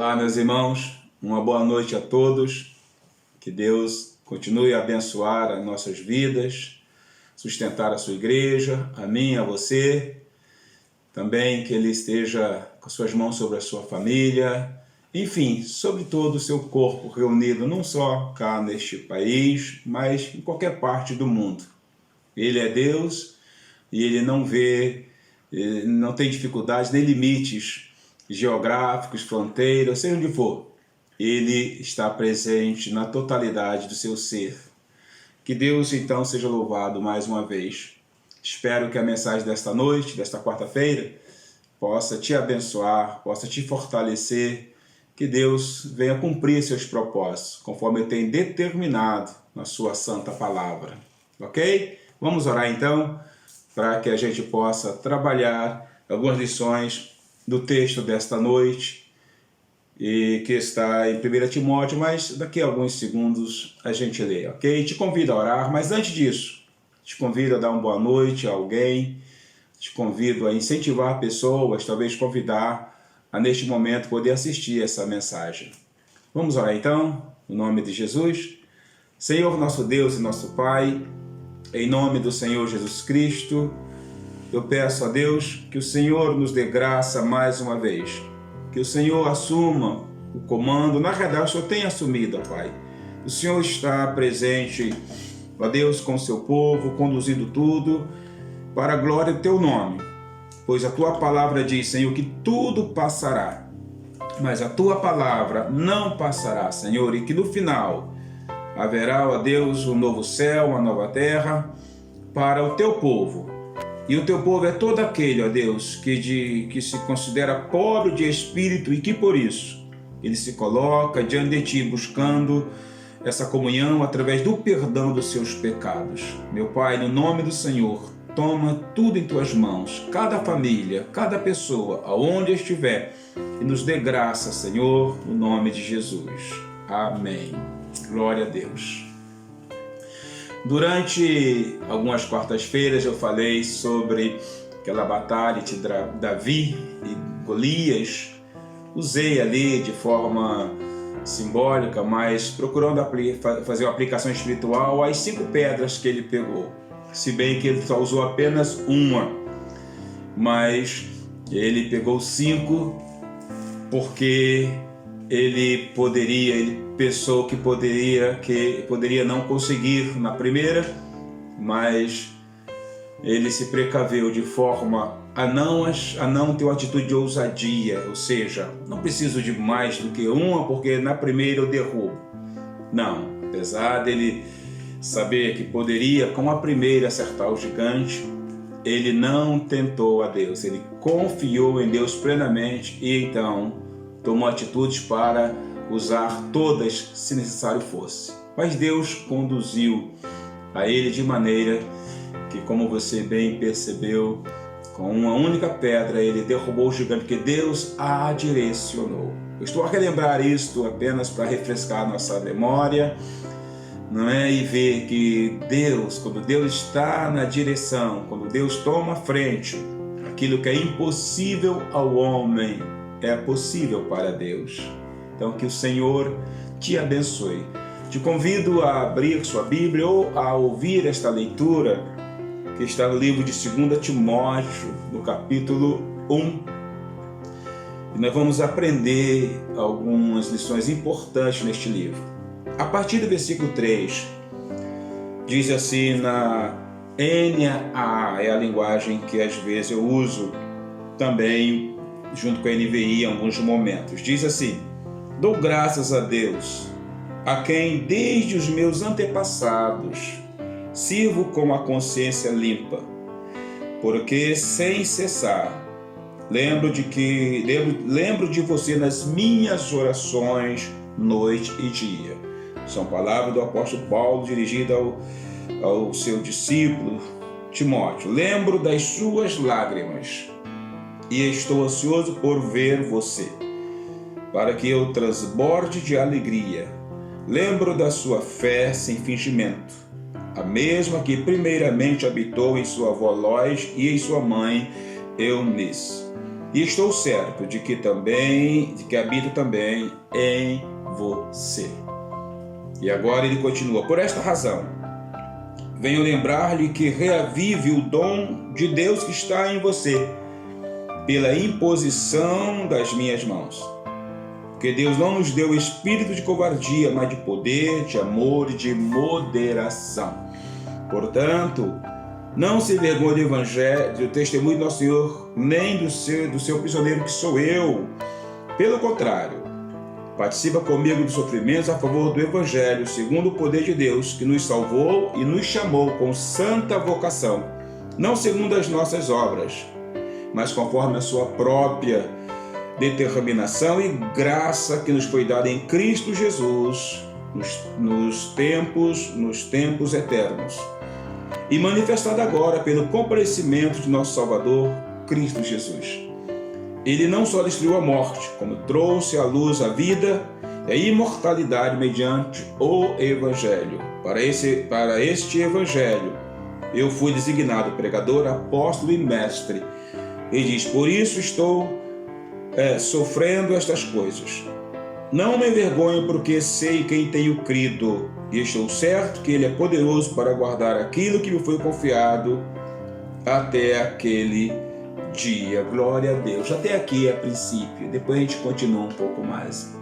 Olá, meus irmãos, uma boa noite a todos, que Deus continue a abençoar as nossas vidas, sustentar a sua igreja, a mim, a você, também que Ele esteja com suas mãos sobre a sua família, enfim, sobre todo o seu corpo reunido, não só cá neste país, mas em qualquer parte do mundo. Ele é Deus e Ele não tem dificuldades nem limites geográficos, fronteiras, seja onde for. Ele está presente na totalidade do seu ser. Que Deus então seja louvado mais uma vez. Espero que a mensagem desta noite, desta quarta-feira, possa te abençoar, possa te fortalecer, que Deus venha cumprir seus propósitos, conforme Ele tem determinado na sua santa palavra. Ok? Vamos orar então, para que a gente possa trabalhar algumas lições do texto desta noite, e que está em 1 Timóteo, mas daqui a alguns segundos a gente lê, ok? Te convido a orar, mas antes disso, te convido a dar uma boa noite a alguém, te convido a incentivar pessoas, talvez convidar a neste momento poder assistir essa mensagem. Vamos orar então, no nome de Jesus. Senhor nosso Deus e nosso Pai, em nome do Senhor Jesus Cristo, eu peço a Deus que o Senhor nos dê graça mais uma vez, que o Senhor assuma o comando. Na verdade, o Senhor tem assumido, Pai. O Senhor está presente, ó Deus, com o seu povo, conduzindo tudo para a glória do teu nome. Pois a tua palavra diz, Senhor, que tudo passará, mas a tua palavra não passará, Senhor, e que no final haverá, ó Deus, um novo céu, uma nova terra para o teu povo. E o teu povo é todo aquele, ó Deus, que se considera pobre de espírito e que por isso ele se coloca diante de ti buscando essa comunhão através do perdão dos seus pecados. Meu Pai, no nome do Senhor, toma tudo em tuas mãos, cada família, cada pessoa, aonde estiver, e nos dê graça, Senhor, no nome de Jesus. Amém. Glória a Deus. Durante algumas quartas-feiras eu falei sobre aquela batalha de Davi e Golias. Usei ali de forma simbólica, mas procurando fazer uma aplicação espiritual às 5 pedras que ele pegou. Se bem que ele só usou apenas uma, mas ele pegou 5 porque ele pensou que poderia não conseguir na primeira, mas ele se precaveu de forma a não ter uma atitude de ousadia, ou seja, não preciso de mais do que uma, porque na primeira eu derrubo. Não, apesar dele saber que poderia, com a primeira, acertar o gigante, ele não tentou a Deus, ele confiou em Deus plenamente e então tomou atitudes para usar todas, se necessário fosse. Mas Deus conduziu a ele de maneira que, como você bem percebeu, com uma única pedra ele derrubou o gigante, porque Deus a direcionou. Eu estou a relembrar isto apenas para refrescar nossa memória, não é? E ver que Deus, quando Deus está na direção, quando Deus toma a frente, aquilo que é impossível ao homem é possível para Deus. Então que o Senhor te abençoe. Te convido a abrir sua Bíblia ou a ouvir esta leitura que está no livro de 2 Timóteo, no capítulo 1. E nós vamos aprender algumas lições importantes neste livro. A partir do versículo 3, diz assim na NAA, é a linguagem que às vezes eu uso também junto com a NVI em alguns momentos. Diz assim: dou graças a Deus, a quem desde os meus antepassados sirvo com a consciência limpa, porque sem cessar lembro de você nas minhas orações noite e dia. São palavras do apóstolo Paulo dirigidas ao seu discípulo Timóteo. Lembro das suas lágrimas e estou ansioso por ver você, para que eu transborde de alegria. Lembro da sua fé sem fingimento, a mesma que primeiramente habitou em sua avó Lóis e em sua mãe Eunice. E estou certo de que habito também em você. E agora ele continua: por esta razão, venho lembrar-lhe que reavive o dom de Deus que está em você, pela imposição das minhas mãos. Porque Deus não nos deu espírito de covardia, mas de poder, de amor e de moderação. Portanto, não se envergonhe do evangelho, do testemunho do nosso Senhor, nem do seu prisioneiro que sou eu. Pelo contrário, participa comigo dos sofrimentos a favor do evangelho, segundo o poder de Deus, que nos salvou e nos chamou com santa vocação, não segundo as nossas obras, mas conforme a sua própria determinação e graça que nos foi dada em Cristo Jesus nos tempos eternos, e manifestada agora pelo comparecimento de nosso Salvador, Cristo Jesus. Ele não só destruiu a morte, como trouxe à luz a vida e a imortalidade mediante o Evangelho. Para este Evangelho, eu fui designado pregador, apóstolo e mestre. Ele diz: por isso estou sofrendo estas coisas. Não me envergonho, porque sei quem tenho crido, e estou certo que Ele é poderoso para guardar aquilo que me foi confiado até aquele dia. Glória a Deus. Até aqui é princípio, depois a gente continua um pouco mais.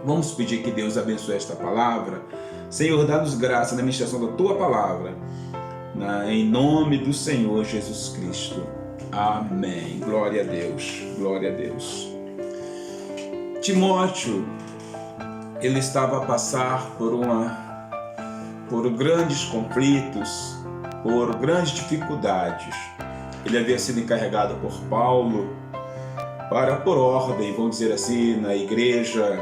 Vamos pedir que Deus abençoe esta palavra. Senhor, dá-nos graça na ministração da Tua palavra, em nome do Senhor Jesus Cristo. Amém. Glória a Deus. Glória a Deus. Timóteo, ele estava a passar por grandes conflitos, por grandes dificuldades. Ele havia sido encarregado por Paulo por ordem, vamos dizer assim, na igreja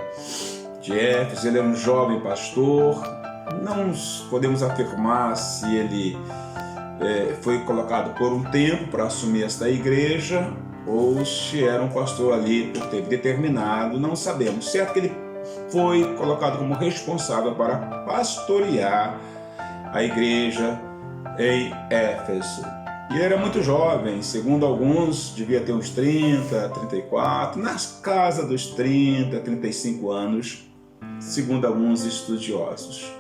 de Éfeso. Ele era um jovem pastor. Não podemos afirmar se ele foi colocado por um tempo para assumir esta igreja ou se era um pastor ali por tempo determinado, não sabemos. Certo que ele foi colocado como responsável para pastorear a igreja em Éfeso. E ele era muito jovem, segundo alguns, devia ter uns 30, 34, nas casas dos 30, 35 anos, segundo alguns estudiosos.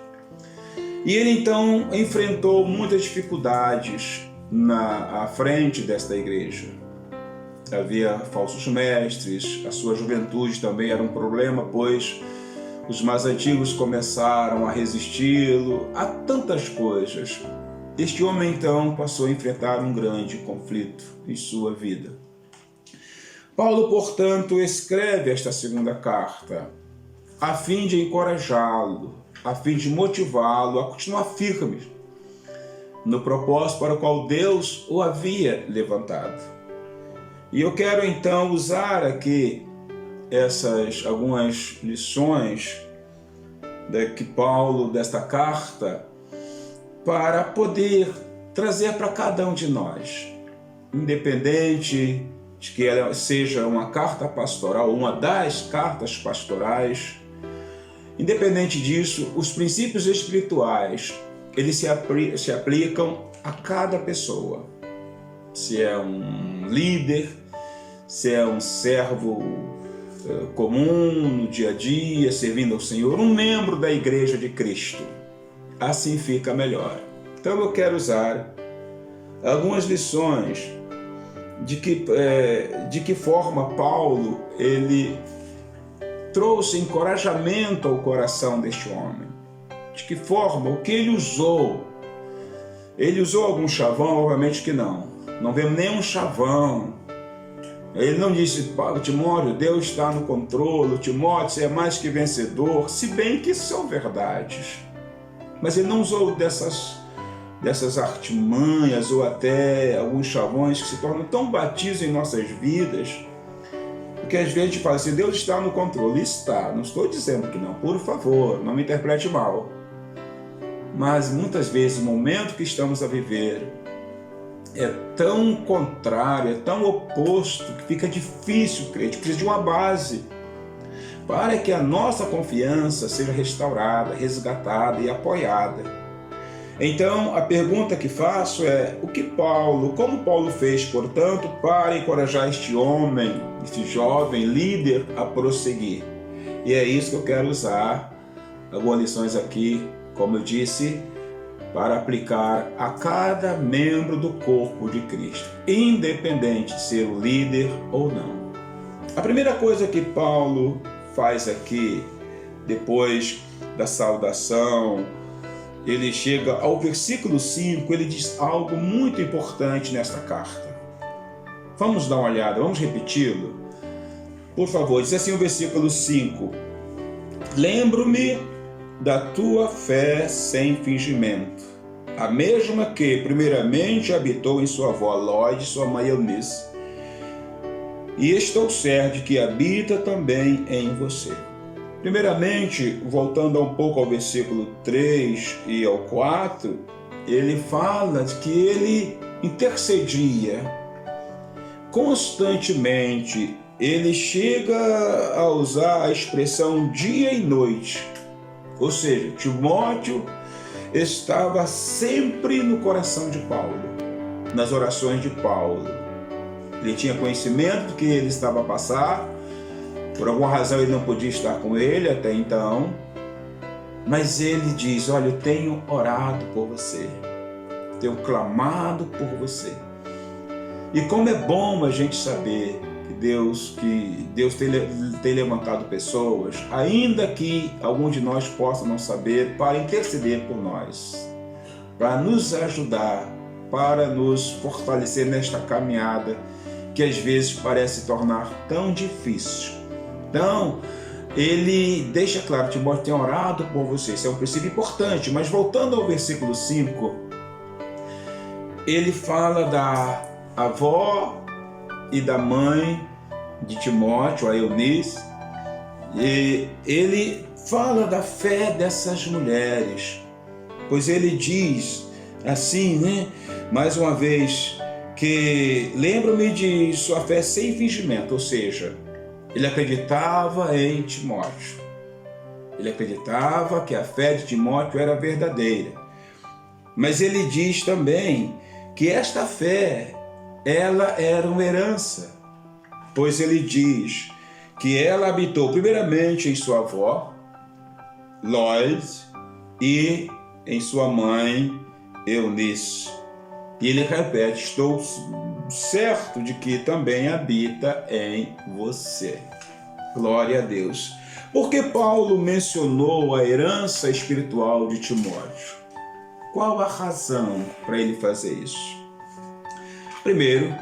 E ele então enfrentou muitas dificuldades à frente desta igreja. Havia falsos mestres, a sua juventude também era um problema, pois os mais antigos começaram a resisti-lo a tantas coisas. Este homem então passou a enfrentar um grande conflito em sua vida. Paulo, portanto, escreve esta segunda carta a fim de encorajá-lo, a fim de motivá-lo a continuar firme no propósito para o qual Deus o havia levantado. E eu quero então usar aqui algumas lições que Paulo, desta carta, para poder trazer para cada um de nós, independente de que ela seja uma carta pastoral, uma das cartas pastorais. Independente disso, os princípios espirituais, eles se aplicam a cada pessoa. Se é um líder, se é um servo comum no dia a dia, servindo ao Senhor, um membro da Igreja de Cristo. Assim fica melhor. Então eu quero usar algumas lições de que forma Paulo ele trouxe encorajamento ao coração deste homem. De que forma, o que ele usou? Ele usou algum chavão? Obviamente que não. Não vemos nenhum chavão. Ele não disse: Timóteo, Deus está no controle, Timóteo, você é mais que vencedor, se bem que são verdades. Mas ele não usou dessas artimanhas ou até alguns chavões que se tornam tão batidos em nossas vidas, porque às vezes a gente fala assim: Deus está no controle. Está, não estou dizendo que não, por favor, não me interprete mal. Mas muitas vezes o momento que estamos a viver é tão contrário, é tão oposto, que fica difícil crer. A gente precisa de uma base para que a nossa confiança seja restaurada, resgatada e apoiada. Então, a pergunta que faço é, como Paulo fez, portanto, para encorajar este homem, este jovem líder a prosseguir? E é isso que eu quero usar algumas lições aqui, como eu disse, para aplicar a cada membro do corpo de Cristo, independente de ser o líder ou não. A primeira coisa que Paulo faz aqui, depois da saudação, ele chega ao versículo 5, ele diz algo muito importante nesta carta. Vamos dar uma olhada, vamos repeti-lo? Por favor, diz assim o versículo 5. Lembro-me da tua fé sem fingimento, a mesma que primeiramente habitou em sua avó Lóide, sua mãe Eunice, e estou certo de que habita também em você. Primeiramente, voltando um pouco ao versículo 3 e ao 4, ele fala de que ele intercedia constantemente. Ele chega a usar a expressão dia e noite. Ou seja, Timóteo estava sempre no coração de Paulo, nas orações de Paulo. Ele tinha conhecimento do que ele estava a passar. Por alguma razão ele não podia estar com ele até então, mas ele diz, olha, eu tenho orado por você, tenho clamado por você. E como é bom a gente saber que Deus tem levantado pessoas, ainda que algum de nós possa não saber, para interceder por nós, para nos ajudar, para nos fortalecer nesta caminhada que às vezes parece tornar tão difícil. Então, ele deixa claro, Timóteo tem orado por você, isso é um princípio importante, mas voltando ao versículo 5, ele fala da avó e da mãe de Timóteo, a Eunice, e ele fala da fé dessas mulheres, pois ele diz assim, mais uma vez, que lembro-me de sua fé sem fingimento, ou seja, ele acreditava em Timóteo. Ele acreditava que a fé de Timóteo era verdadeira. Mas ele diz também que esta fé, ela era uma herança. Pois ele diz que ela habitou primeiramente em sua avó, Loide, e em sua mãe, Eunice. E ele repete, estou certo de que também habita em você. Glória a Deus. Por que Paulo mencionou a herança espiritual de Timóteo? Qual a razão para ele fazer isso? Primeiro,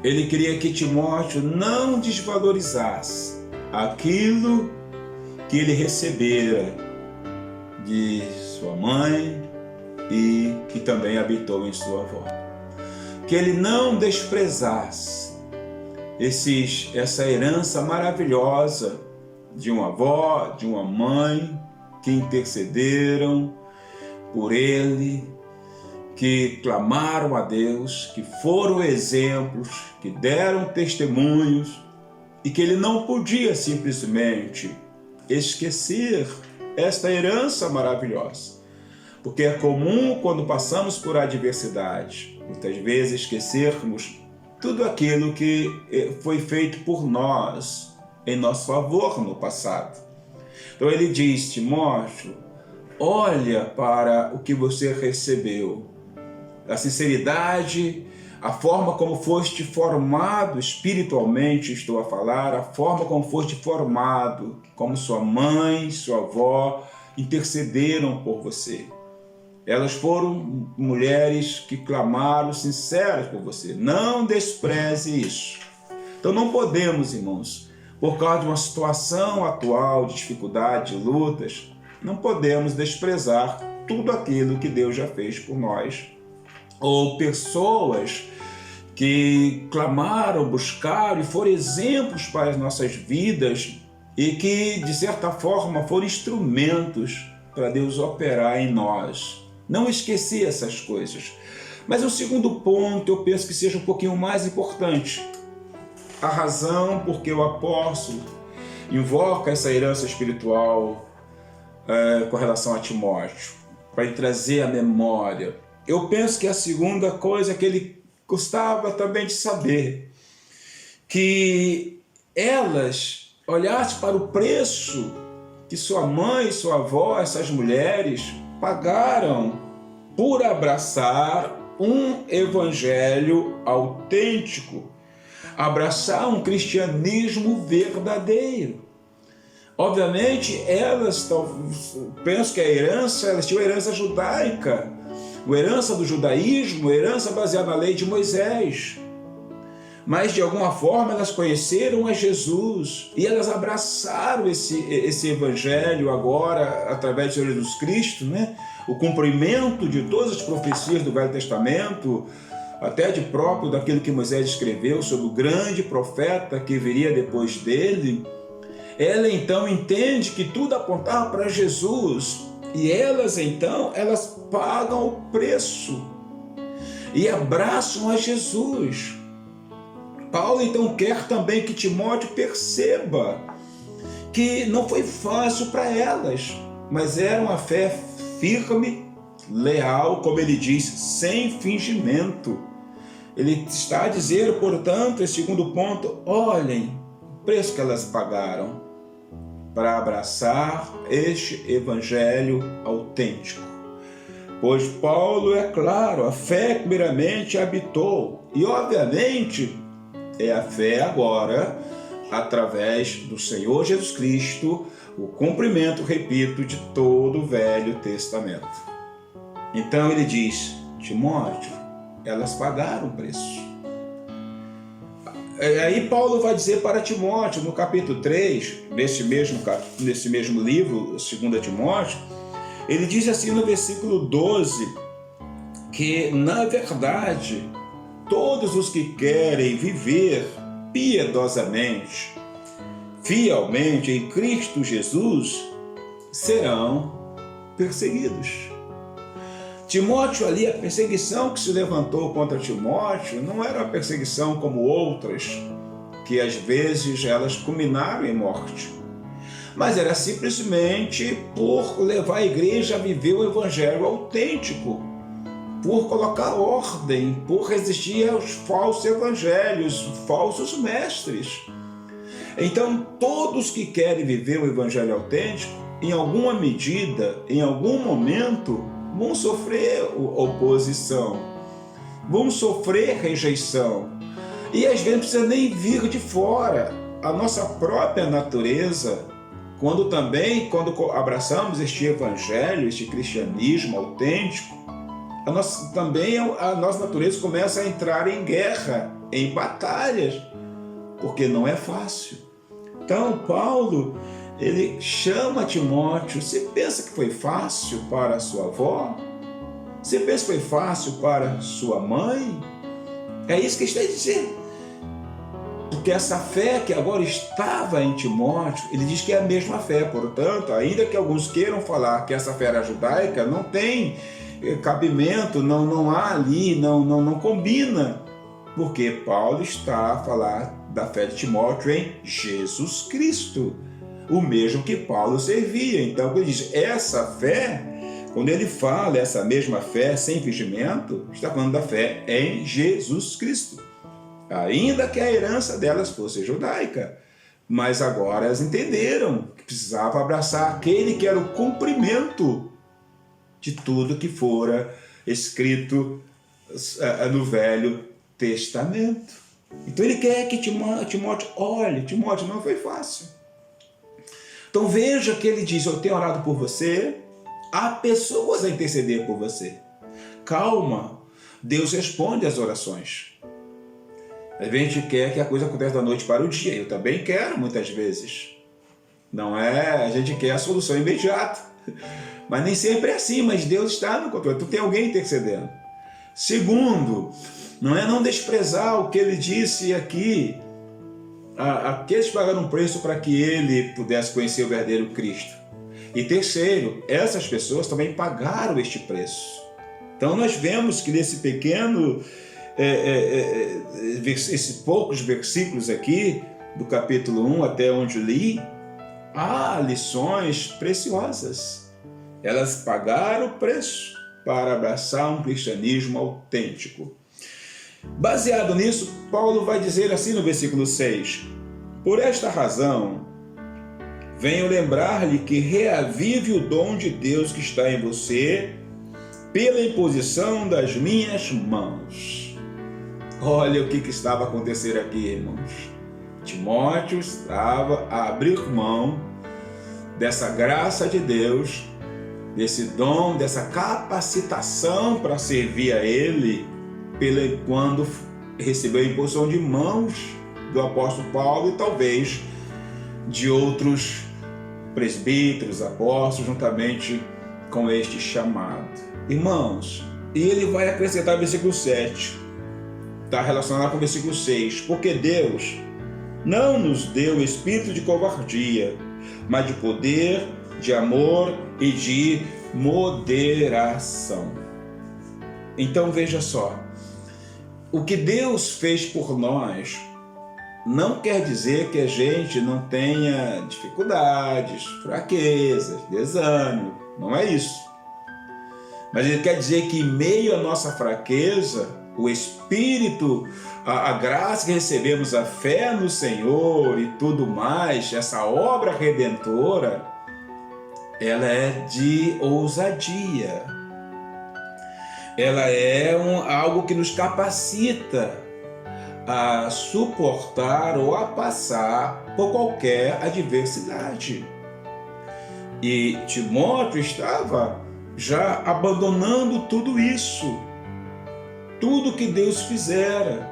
ele queria que Timóteo não desvalorizasse aquilo que ele recebera de sua mãe e que também habitou em sua avó. Que ele não desprezasse essa herança maravilhosa de uma avó, de uma mãe que intercederam por ele, que clamaram a Deus, que foram exemplos, que deram testemunhos e que ele não podia simplesmente esquecer esta herança maravilhosa. Porque é comum, quando passamos por adversidade, muitas vezes esquecermos tudo aquilo que foi feito por nós, em nosso favor no passado. Então ele diz, Timóteo, olha para o que você recebeu, a sinceridade, a forma como foste formado espiritualmente, estou a falar, a forma como foste formado, como sua mãe, sua avó intercederam por você. Elas foram mulheres que clamaram sinceras por você. Não despreze isso. Então não podemos, irmãos, por causa de uma situação atual de dificuldade, de lutas, não podemos desprezar tudo aquilo que Deus já fez por nós. Ou pessoas que clamaram, buscaram e foram exemplos para as nossas vidas e que, de certa forma, foram instrumentos para Deus operar em nós. Não esquecer essas coisas. Mas o segundo ponto, eu penso que seja um pouquinho mais importante. A razão por que o apóstolo invoca essa herança espiritual com relação a Timóteo. para lhe trazer a memória. Eu penso que a segunda coisa que ele gostava também de saber, que elas olhassem para o preço que sua mãe, sua avó, essas mulheres pagaram por abraçar um evangelho autêntico, abraçar um cristianismo verdadeiro. Obviamente, elas, penso que elas tinham a herança judaica, a herança do judaísmo, a herança baseada na lei de Moisés. Mas, de alguma forma, elas conheceram a Jesus e elas abraçaram esse evangelho agora, através do Senhor Jesus Cristo, né? O cumprimento de todas as profecias do Velho Testamento, até de próprio daquilo que Moisés escreveu sobre o grande profeta que viria depois dele. Ela então entende que tudo apontava para Jesus e elas então, elas pagam o preço e abraçam a Jesus. Paulo então quer também que Timóteo perceba que não foi fácil para elas, mas era uma fé firme, leal, como ele diz, sem fingimento. Ele está a dizer, portanto, esse segundo ponto, olhem o preço que elas pagaram para abraçar este evangelho autêntico. Pois Paulo, é claro, a fé primeiramente habitou, e obviamente é a fé agora, através do Senhor Jesus Cristo, o cumprimento, repito, de todo o Velho Testamento. Então ele diz, Timóteo, elas pagaram o preço. Aí Paulo vai dizer para Timóteo, no capítulo 3, nesse mesmo livro, 2 Timóteo, ele diz assim no versículo 12, que na verdade, todos os que querem viver piedosamente, fielmente em Cristo Jesus, serão perseguidos. Timóteo ali, a perseguição que se levantou contra Timóteo não era uma perseguição como outras, que às vezes elas culminaram em morte, mas era simplesmente por levar a igreja a viver o evangelho autêntico, por colocar ordem, por resistir aos falsos evangelhos, falsos mestres. Então, todos que querem viver o evangelho autêntico, em alguma medida, em algum momento, vão sofrer oposição, vão sofrer rejeição. E às vezes não precisa nem vir de fora. A nossa própria natureza, quando abraçamos este evangelho, este cristianismo autêntico, a nossa natureza começa a entrar em guerra, em batalhas, porque não é fácil. Então, Paulo, ele chama Timóteo. Você pensa que foi fácil para a sua avó? Você pensa que foi fácil para sua mãe? É isso que ele está dizendo. Porque essa fé que agora estava em Timóteo, ele diz que é a mesma fé. Portanto, ainda que alguns queiram falar que essa fé era judaica, não tem cabimento, não há ali, não combina. Porque Paulo está a falar da fé de Timóteo em Jesus Cristo, o mesmo que Paulo servia. Então, quando ele diz essa fé, quando ele fala essa mesma fé sem fingimento, está falando da fé em Jesus Cristo. Ainda que a herança delas fosse judaica, mas agora elas entenderam que precisava abraçar aquele que era o cumprimento de tudo que fora escrito no Velho Testamento. Então ele quer que Timóteo olhe. Timóteo, não foi fácil. Então veja que ele diz, eu tenho orado por você, há pessoas a interceder por você. Calma, Deus responde às orações. A gente quer que a coisa aconteça da noite para o dia, eu também quero muitas vezes. Não é, a gente quer a solução imediata, mas nem sempre é assim, mas Deus está no controle, então tem alguém intercedendo. Segundo, não desprezar o que ele disse aqui, aqueles pagaram um preço para que ele pudesse conhecer o verdadeiro Cristo. E terceiro, essas pessoas também pagaram este preço. Então nós vemos que nesse pequeno, esses poucos versículos aqui, do capítulo 1 até onde li, há lições preciosas. Elas pagaram o preço para abraçar um cristianismo autêntico. Baseado nisso, Paulo vai dizer assim no versículo 6: por esta razão, venho lembrar-lhe que reavive o dom de Deus que está em você pela imposição das minhas mãos. Olha o que estava a acontecer aqui, irmãos. Timóteo estava a abrir mão dessa graça de Deus, desse dom, dessa capacitação para servir a Ele, quando recebeu a imposição de mãos do apóstolo Paulo e talvez de outros presbíteros, apóstolos, juntamente com este chamado. Irmãos, e ele vai acrescentar o versículo 7, está relacionado com o versículo 6, porque Deus não nos deu espírito de covardia, mas de poder, de amor e de moderação. Então veja só, o que Deus fez por nós não quer dizer que a gente não tenha dificuldades, fraquezas, desânimo, não é isso. Mas ele quer dizer que em meio à nossa fraqueza, o Espírito, a graça que recebemos, a fé no Senhor e tudo mais, essa obra redentora, ela é de ousadia. Ela é algo que nos capacita a suportar ou a passar por qualquer adversidade. E Timóteo estava já abandonando tudo isso, tudo que Deus fizera.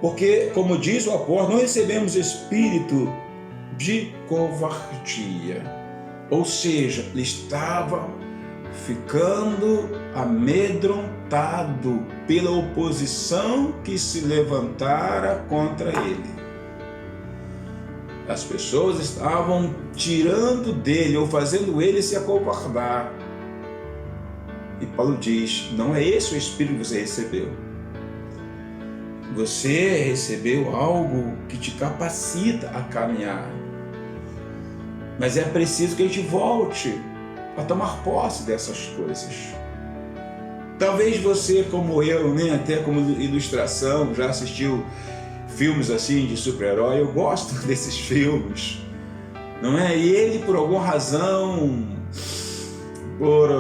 Porque, como diz o apóstolo, não recebemos espírito de covardia. Ou seja, ele estava ficando amedrontado pela oposição que se levantara contra ele. As pessoas estavam tirando dele ou fazendo ele se acovardar. E Paulo diz, não é esse o espírito que você recebeu. Você recebeu algo que te capacita a caminhar. Mas é preciso que a gente volte a tomar posse dessas coisas. Talvez você, como eu, até como ilustração, já assistiu filmes assim de super-herói. Eu gosto desses filmes, não é? E ele, por alguma razão, por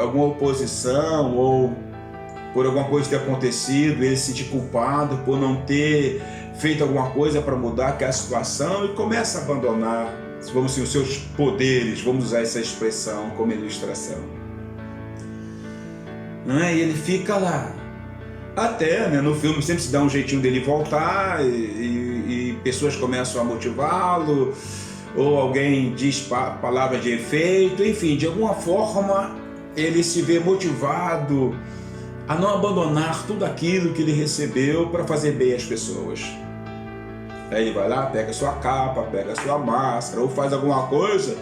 alguma oposição ou por alguma coisa ter acontecido, ele se sentir culpado por não ter feito alguma coisa para mudar aquela situação e começa a abandonar, vamos dizer, os seus poderes, vamos usar essa expressão como ilustração. Não é? E ele fica lá. Até no filme sempre se dá um jeitinho dele voltar e pessoas começam a motivá-lo, ou alguém diz palavra de efeito, enfim, de alguma forma ele se vê motivado a não abandonar tudo aquilo que ele recebeu para fazer bem às pessoas. Aí ele vai lá, pega sua capa, pega sua máscara, ou faz alguma coisa,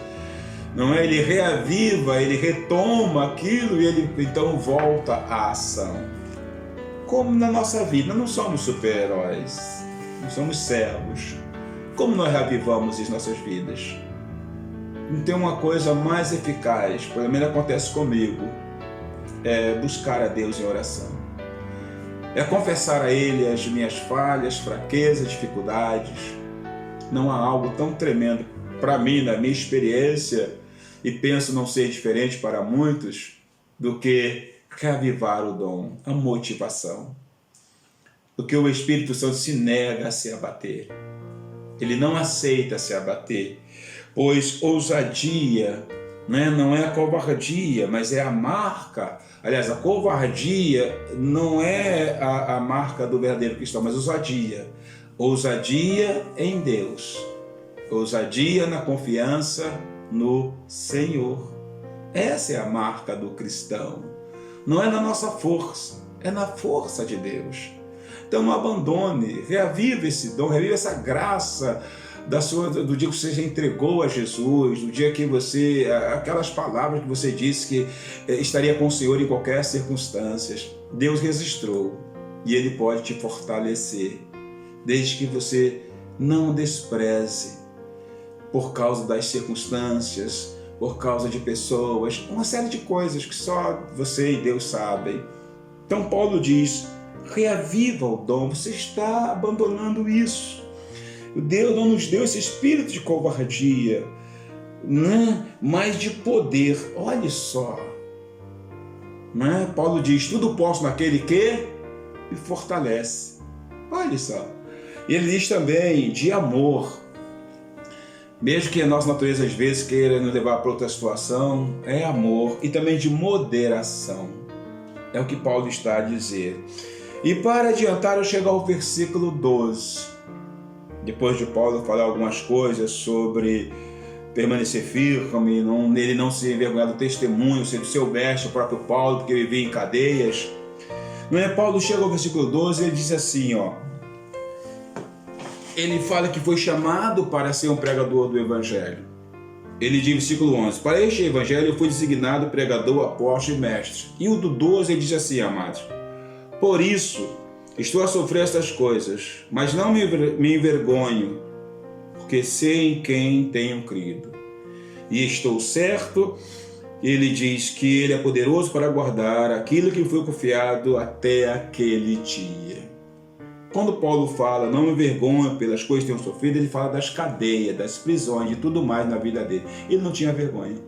não é? Ele reaviva, ele retoma aquilo e ele então volta à ação. Como na nossa vida, nós não somos super-heróis, não somos servos. Como nós reavivamos as nossas vidas? Não tem uma coisa mais eficaz, pelo menos acontece comigo, é buscar a Deus em oração. É confessar a Ele as minhas falhas, fraquezas, dificuldades. Não há algo tão tremendo para mim, na minha experiência, e penso não ser diferente para muitos, do que reavivar o dom, a motivação. Porque o Espírito Santo se nega a se abater. Ele não aceita se abater, pois ousadia, não é a covardia, mas é a marca. Aliás, a covardia não é a marca do verdadeiro cristão, mas ousadia. Ousadia em Deus. Ousadia na confiança no Senhor. Essa é a marca do cristão. Não é na nossa força, é na força de Deus. Então não abandone, reavive esse dom, reavive essa graça do dia que você já entregou a Jesus, do dia que você, aquelas palavras que você disse que estaria com o Senhor em qualquer circunstância. Deus registrou e Ele pode te fortalecer, desde que você não despreze por causa das circunstâncias, por causa de pessoas, uma série de coisas que só você e Deus sabem. Então Paulo diz, reaviva o dom, você está abandonando isso. Deus não nos deu esse espírito de covardia, né? Mas de poder. Olha só, né? Paulo diz, tudo posso naquele que me fortalece. Olha só. E ele diz também de amor. Mesmo que a nossa natureza às vezes queira nos levar para outra situação, é amor e também de moderação. É o que Paulo está a dizer. E para adiantar, eu chego ao versículo 12. Depois de Paulo falar algumas coisas sobre permanecer firme, ele não se envergonhar do testemunho, se ele soubesse o próprio Paulo, porque vivia em cadeias. Não é? Paulo chega ao versículo 12 e ele diz assim, ele fala que foi chamado para ser um pregador do Evangelho. Ele diz, versículo 11, para este Evangelho eu fui designado pregador, apóstolo e mestre. E o do 12 ele diz assim, amados, por isso estou a sofrer estas coisas, mas não me envergonho, porque sei em quem tenho crido. E estou certo, ele diz que ele é poderoso para guardar aquilo que foi confiado até aquele dia. Quando Paulo fala, não me envergonho pelas coisas que tenho sofrido, ele fala das cadeias, das prisões, de tudo mais na vida dele. Ele não tinha vergonha.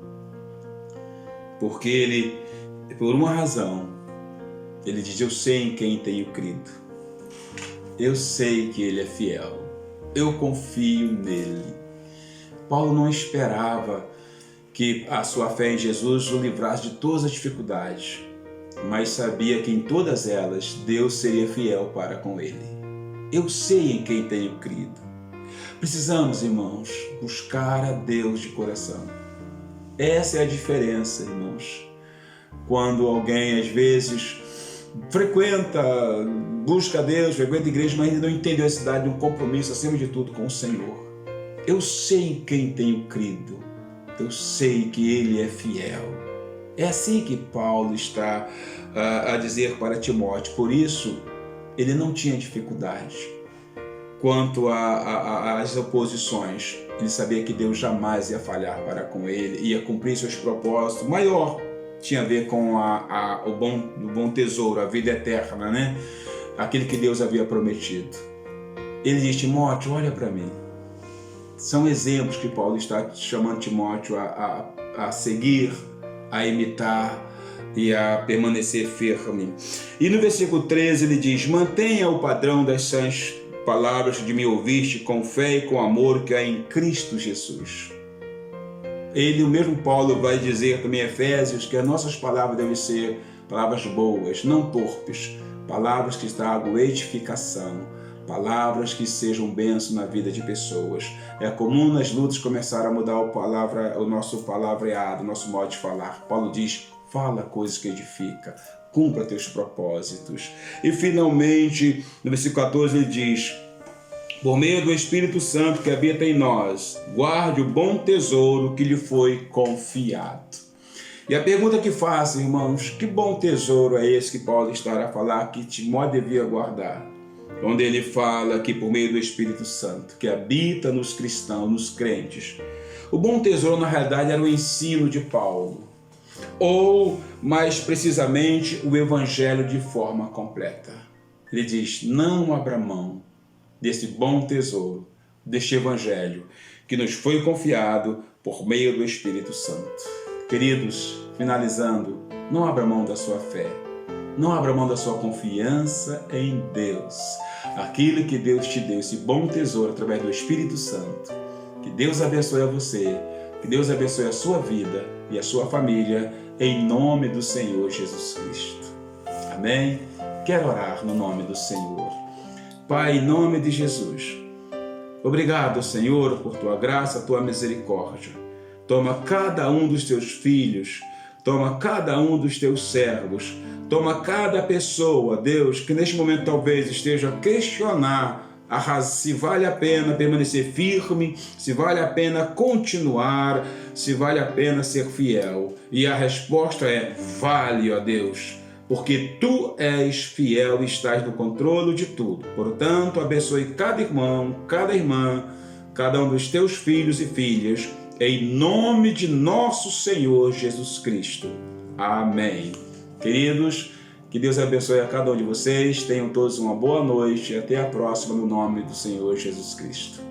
Porque ele, por uma razão, ele diz, eu sei em quem tenho crido. Eu sei que ele é fiel. Eu confio nele. Paulo não esperava que a sua fé em Jesus o livrasse de todas as dificuldades, mas sabia que em todas elas Deus seria fiel para com ele. Eu sei em quem tenho crido. Precisamos, irmãos, buscar a Deus de coração. Essa é a diferença, irmãos. Quando alguém, às vezes, busca a Deus, frequenta a igreja, mas ainda não entendeu a necessidade de um compromisso, acima de tudo, com o Senhor. Eu sei em quem tenho crido. Eu sei que Ele é fiel. É assim que Paulo está a dizer para Timóteo. Por isso, ele não tinha dificuldade quanto às oposições. Ele sabia que Deus jamais ia falhar para com ele, ia cumprir seus propósitos. Maior tinha a ver com o bom tesouro, a vida eterna, né? Aquele que Deus havia prometido. Ele diz, Timóteo, olha para mim. São exemplos que Paulo está chamando Timóteo a seguir, a imitar e a permanecer firme. E no versículo 13 ele diz, mantenha o padrão das sãs palavras que de mim ouviste, com fé e com amor que há em Cristo Jesus. O mesmo Paulo vai dizer também em Efésios que as nossas palavras devem ser palavras boas, não torpes, palavras que tragam edificação, palavras que sejam bênção na vida de pessoas. É comum nas lutas começar a mudar o nosso palavreado, o nosso modo de falar. Paulo diz, fala coisas que edificam, cumpra teus propósitos. E finalmente, no versículo 14 ele diz, por meio do Espírito Santo que habita em nós, guarde o bom tesouro que lhe foi confiado. E a pergunta que faço, irmãos, que bom tesouro é esse que Paulo está a falar que Timóteo devia guardar? Onde ele fala que por meio do Espírito Santo, que habita nos cristãos, nos crentes. O bom tesouro, na realidade, era o ensino de Paulo. Ou, mais precisamente, o Evangelho de forma completa. Ele diz, não abra mão desse bom tesouro, deste Evangelho, que nos foi confiado por meio do Espírito Santo. Queridos, finalizando, não abra mão da sua fé. Não abra mão da sua confiança em Deus. Aquilo que Deus te deu, esse bom tesouro através do Espírito Santo. Que Deus abençoe a você, que Deus abençoe a sua vida e a sua família, em nome do Senhor Jesus Cristo. Amém? Quero orar no nome do Senhor. Pai, em nome de Jesus, obrigado, Senhor, por tua graça, tua misericórdia. Toma cada um dos teus filhos, toma cada um dos teus servos, toma cada pessoa, Deus, que neste momento talvez esteja a questionar se vale a pena permanecer firme, se vale a pena continuar, se vale a pena ser fiel. E a resposta é, vale, ó Deus, porque Tu és fiel e estás no controle de tudo. Portanto, abençoe cada irmão, cada irmã, cada um dos Teus filhos e filhas, em nome de nosso Senhor Jesus Cristo. Amém. Queridos, que Deus abençoe a cada um de vocês. Tenham todos uma boa noite e até a próxima no nome do Senhor Jesus Cristo.